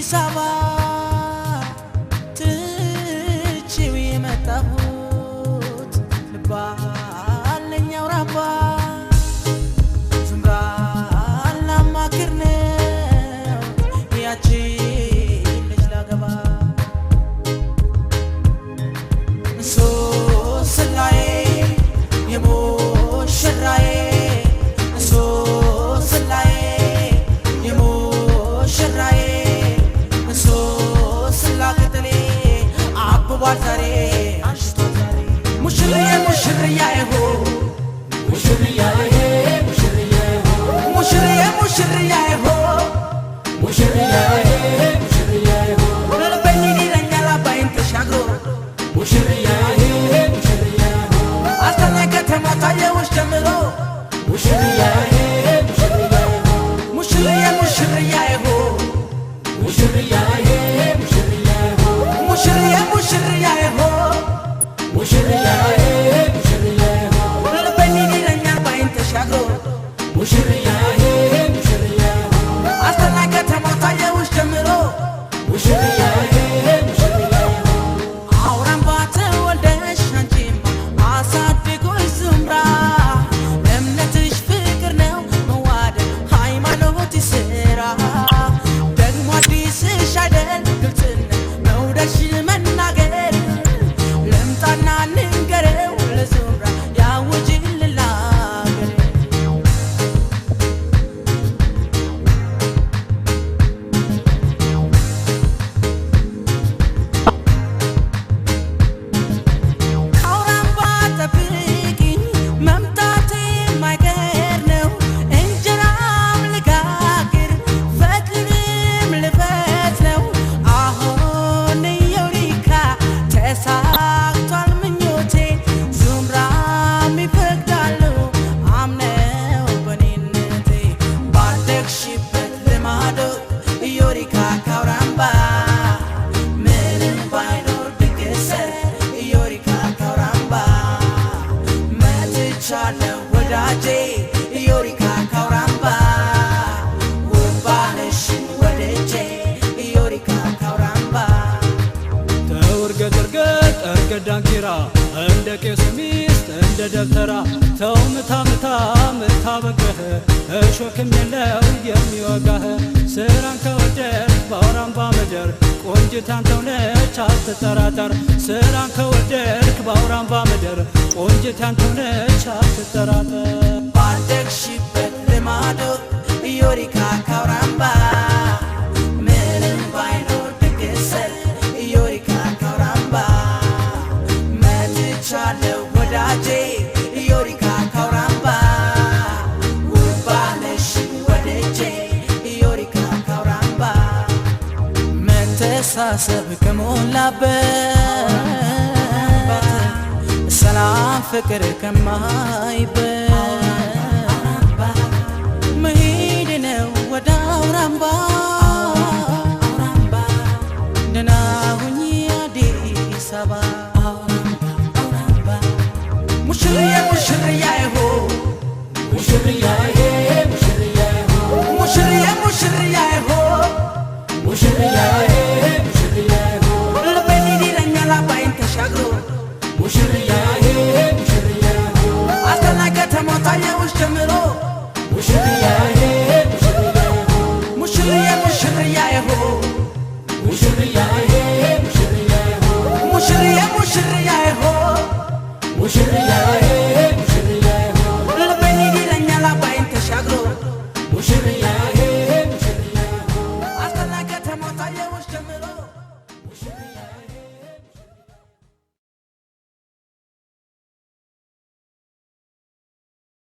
አዲስ አበባ ትቼው የመጣሁት ልባለኝ አውራባ ዙምራ ላማክር ነው ያቺን ልጅ ላገባ ሶስላዬ የሙሽራዬ ዛሬ አሽቶ ዛሬ ሙሽሪያ ሙሽሪያዬ ሆ ሙሽሪያዬ ሙሽሪያዬ ሆ ሙሽሪያ ሙሽሪያዬ ሆ ሙሽሪያዬ ሙሽሪያዬ ሆ ልቤን ይለኛል አባይን ተሻግሮ ሙሽሪያዬ ሙሽሪያዬ ሆ አስተናገ ተማታየውሽ ጀምሮ ሙሽሪያዬ ሙሽሪያዬ ሆ ሙሽሪያ ሙሽሪያዬ ሆ ሙሽሪያዬ ሙሽሪያዬ ሙሽሪያዬ ሆ ሙሽሪያዬ ሙሽሪያዬ ሆ ልቤን ይለኛል ባይን ተሻግሮ ሙሽሪያዬ ሙሽሪያዬ ሆ አስተናገ ተማታየውሽ ጀምሮ ሙሽሪያዬ ሙሽሪያዬ ሆ አውራምባ ተወልደሽ አንቺማ አሳድጎሽ ዙምራ እምነትሽ ፍቅር ነው መዋደድ ሃይማኖት ይስራ ደግሞ አዲስሽ አይደል ግልጽነት መውደድሽ መናገር ልምጣና ንገረው ለዙምራ ያውጅልን ላገር አውራምባ ጠብቂኝ መምጣቴ የማይቀር ነው እንጀራም ልጋግር ፈትልም ልፈት ነው አሁን የውሪካ ተሳክቷል ምኞቴ ዙምራም ይፈቅዳሉ አምነው በኔነቴ ባደግሽበት ልማዶ ዮሪካ ካውራምባ ምንም ባይኖር ድግስ ዮሪካ ካውራምባ መጥቻለሁ ወዳጄ ዮሪካ ካውራምባ ውባነሽን ወደጄ ዮሪካ ካውራምባ ተውርገድርገድ እርገዳንኪራ እንደ ቄስ ሚስት እንደ ደብተራ ተው ምታ ምታ ምታ በገህ እሾክም የለው የሚወጋህ ስራን ከወደድክ በአውራምባ ምድር ቆንጅት አንተው ነች አትጠራጠር ስራን ከወደድክ በአውራምባ ምድር ቆንጅት አንተው ነች አትጠራጠር ባደግሽበት ልማዶ ዮሪካ ካውራምባ ምንም ባይኖር ድግስ ዮሪካ ካውራምባ መጥቻለሁ ወዳጄ ዮሪካ ካውራምባ ውባነሽን ወደጄ ዮሪካ ካውራምባ መተሳሰብ ከሞላበት ሰላም ፍቅር ከማይበት መሄድ ነው ወደ አውራምባ